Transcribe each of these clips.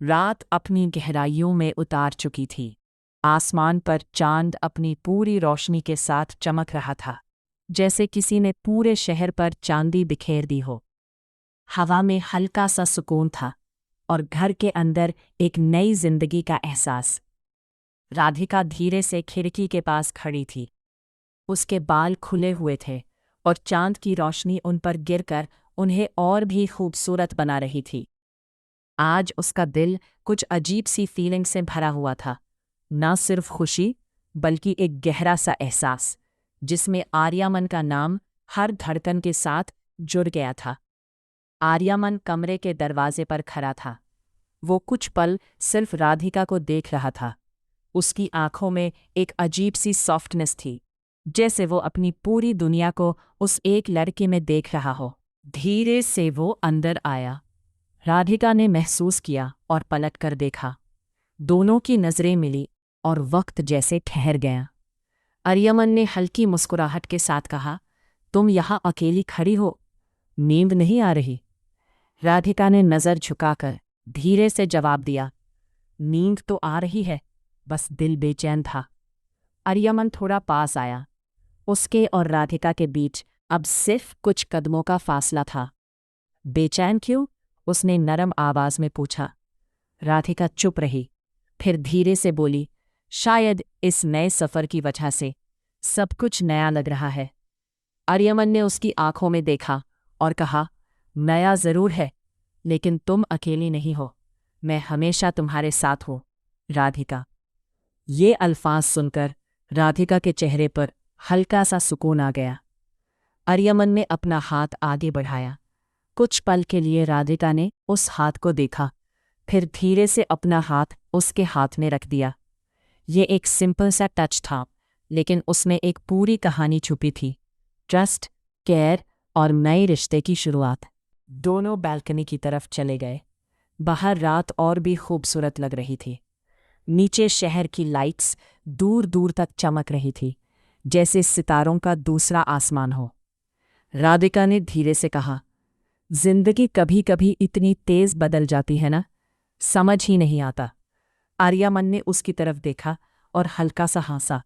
रात अपनी गहराइयों में उतार चुकी थी। आसमान पर चांद अपनी पूरी रोशनी के साथ चमक रहा था, जैसे किसी ने पूरे शहर पर चांदी बिखेर दी हो। हवा में हल्का सा सुकून था और घर के अंदर एक नई जिंदगी का एहसास। राधिका धीरे से खिड़की के पास खड़ी थी। उसके बाल खुले हुए थे और चांद की रोशनी उन पर गिरकर उन्हें और भी खूबसूरत बना रही थी। आज उसका दिल कुछ अजीब सी फीलिंग से भरा हुआ था, न सिर्फ खुशी बल्कि एक गहरा सा एहसास जिसमें आर्यमन का नाम हर धड़कन के साथ जुड़ गया था। आर्यमन कमरे के दरवाजे पर खड़ा था। वो कुछ पल सिर्फ राधिका को देख रहा था। उसकी आंखों में एक अजीब सी सॉफ्टनेस थी, जैसे वो अपनी पूरी दुनिया को उस एक लड़के में देख रहा हो। धीरे से वो अंदर आया। राधिका ने महसूस किया और पलट कर देखा। दोनों की नज़रें मिली और वक्त जैसे ठहर गया। आर्यमन ने हल्की मुस्कुराहट के साथ कहा, तुम यहाँ अकेली खड़ी हो, नींद नहीं आ रही? राधिका ने नज़र झुकाकर धीरे से जवाब दिया, नींद तो आ रही है, बस दिल बेचैन था। आर्यमन थोड़ा पास आया। उसके और राधिका के बीच अब सिर्फ कुछ कदमों का फासला था। बेचैन क्यों? उसने नरम आवाज में पूछा। राधिका चुप रही, फिर धीरे से बोली, शायद इस नए सफ़र की वजह से सब कुछ नया लग रहा है। आर्यमन ने उसकी आंखों में देखा और कहा, नया ज़रूर है, लेकिन तुम अकेली नहीं हो। मैं हमेशा तुम्हारे साथ हूँ, राधिका। ये अल्फाज सुनकर राधिका के चेहरे पर हल्का सा सुकून आ गया। आर्यमन ने अपना हाथ आगे बढ़ाया। कुछ पल के लिए राधिका ने उस हाथ को देखा, फिर धीरे से अपना हाथ उसके हाथ में रख दिया। ये एक सिंपल सा टच था, लेकिन उसमें एक पूरी कहानी छुपी थी। ट्रस्ट, केयर और नए रिश्ते की शुरुआत। दोनों बैल्कनी की तरफ चले गए। बाहर रात और भी खूबसूरत लग रही थी। नीचे शहर की लाइट्स दूर दूर तक चमक रही थी, जैसे सितारों का दूसरा आसमान हो। राधिका ने धीरे से कहा, जिंदगी कभी कभी इतनी तेज बदल जाती है ना, समझ ही नहीं आता। आर्यमन ने उसकी तरफ देखा और हल्का सा हंसा।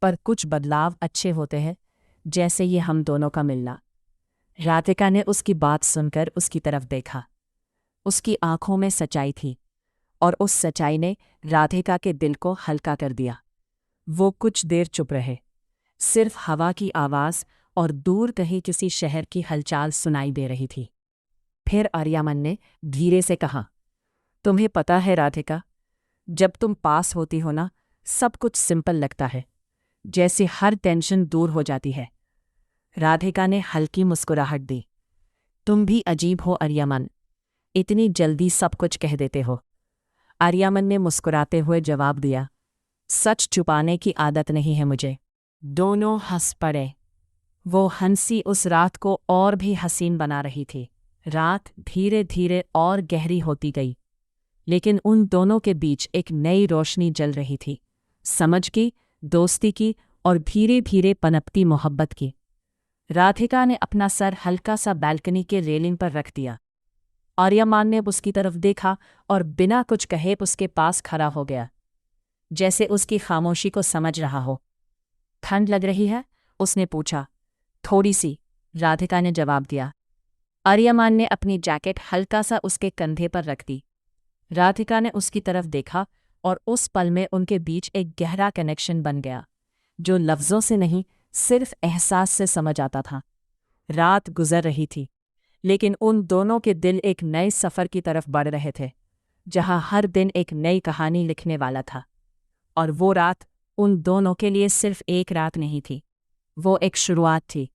पर कुछ बदलाव अच्छे होते हैं, जैसे ये हम दोनों का मिलना। राधिका ने उसकी बात सुनकर उसकी तरफ देखा। उसकी आंखों में सच्चाई थी और उस सच्चाई ने राधिका के दिल को हल्का कर दिया। वो कुछ देर चुप रहे। सिर्फ हवा की आवाज़ और दूर कहीं किसी शहर की हलचल सुनाई दे रही थी। फिर आर्यमन ने धीरे से कहा, तुम्हें पता है राधिका, जब तुम पास होती हो ना, सब कुछ सिंपल लगता है, जैसे हर टेंशन दूर हो जाती है। राधिका ने हल्की मुस्कुराहट दी। तुम भी अजीब हो आर्यमन, इतनी जल्दी सब कुछ कह देते हो। आर्यमन ने मुस्कुराते हुए जवाब दिया, सच छुपाने की आदत नहीं है मुझे। दोनों हंस पड़े। वो हंसी उस रात को और भी हसीन बना रही थी। रात धीरे धीरे और गहरी होती गई, लेकिन उन दोनों के बीच एक नई रोशनी जल रही थी, समझ की, दोस्ती की और धीरे धीरे पनपती मोहब्बत की। राधिका ने अपना सर हल्का सा बैल्कनी के रेलिंग पर रख दिया। आर्यमान ने उसकी तरफ देखा और बिना कुछ कहे उसके पास खड़ा हो गया, जैसे उसकी खामोशी को समझ रहा हो। ठंड लग रही है? उसने पूछा। थोड़ी सी, राधिका ने जवाब दिया। आर्यमान ने अपनी जैकेट हल्का सा उसके कंधे पर रख दी। राधिका ने उसकी तरफ देखा और उस पल में उनके बीच एक गहरा कनेक्शन बन गया, जो लफ्ज़ों से नहीं, सिर्फ एहसास से समझ आता था। रात गुजर रही थी, लेकिन उन दोनों के दिल एक नए सफ़र की तरफ बढ़ रहे थे, जहाँ हर दिन एक नई कहानी लिखने वाला था। और वो रात उन दोनों के लिए सिर्फ एक रात नहीं थी, वो एक शुरुआत थी,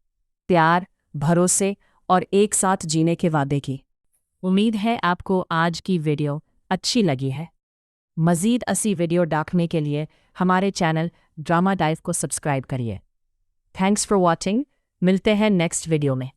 प्यार, भरोसे और एक साथ जीने के वादे की। उम्मीद है आपको आज की वीडियो अच्छी लगी है। मज़ीद ऐसी वीडियो देखने के लिए हमारे चैनल ड्रामा डाइव को सब्सक्राइब करिए। Thanks for watching. मिलते हैं नेक्स्ट वीडियो में।